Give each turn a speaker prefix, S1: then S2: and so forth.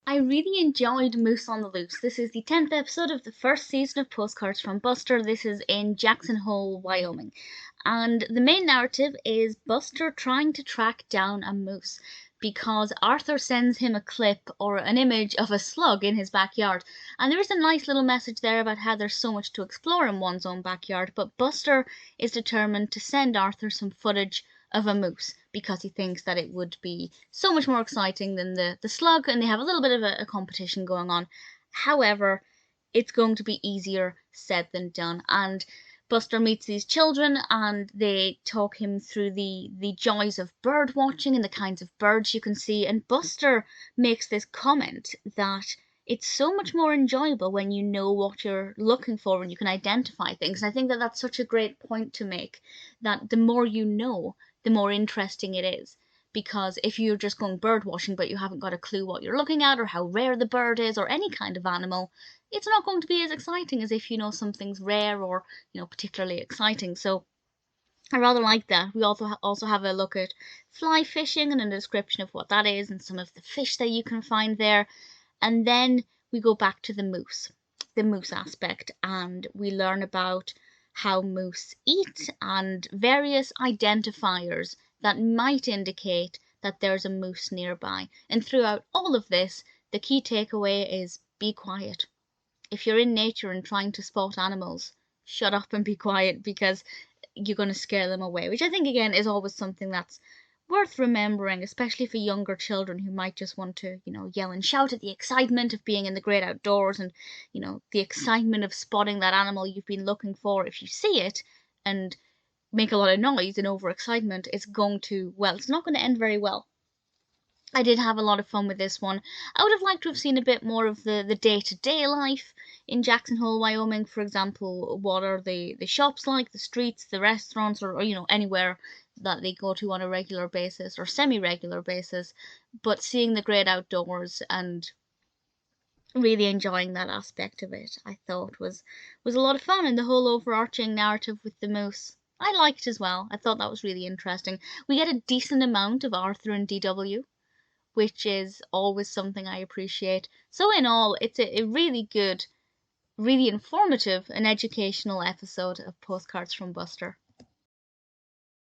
S1: I really enjoyed Moose on the Loose. This is the 10th episode of the first season of Postcards from Buster. This is in Jackson Hole, Wyoming. And the main narrative is Buster trying to track down a moose because Arthur sends him a clip or an image of a slug in his backyard. And there is a nice little message there about how there's so much to explore in one's own backyard, but Buster is determined to send Arthur some footage of a moose because he thinks that it would be so much more exciting than the slug, and they have a little bit of a competition going on. However, it's going to be easier said than done, and Buster meets these children and they talk him through the joys of bird watching and the kinds of birds you can see, and Buster makes this comment that it's so much more enjoyable when you know what you're looking for and you can identify things. And I think that that's such a great point to make, that the more you know, the more interesting it is. Because if you're just going bird watching but you haven't got a clue what you're looking at or how rare the bird is or any kind of animal, it's not going to be as exciting as if you know something's rare or particularly exciting. So I rather like that. We also have a look at fly fishing and a description of what that is and some of the fish that you can find there. And then we go back to the moose aspect, and we learn about how moose eat and various identifiers that might indicate that there's a moose nearby. And throughout all of this, the key takeaway is be quiet. If you're in nature and trying to spot animals, shut up and be quiet because you're going to scare them away, which I think again is always something that's worth remembering, especially for younger children who might just want to, yell and shout at the excitement of being in the great outdoors and, the excitement of spotting that animal you've been looking for. If you see it and make a lot of noise and overexcitement, it's not going to end very well. I did have a lot of fun with this one. I would have liked to have seen a bit more of the day-to-day life in Jackson Hole, Wyoming. For example, what are the shops like, the streets, the restaurants, or anywhere that they go to on a regular basis or semi-regular basis. But seeing the great outdoors and really enjoying that aspect of it, I thought was a lot of fun, and the whole overarching narrative with the moose I liked as well. I thought that was really interesting. We get a decent amount of Arthur and DW, which is always something I appreciate. So in all, it's a really good, really informative and educational episode of Postcards from Buster.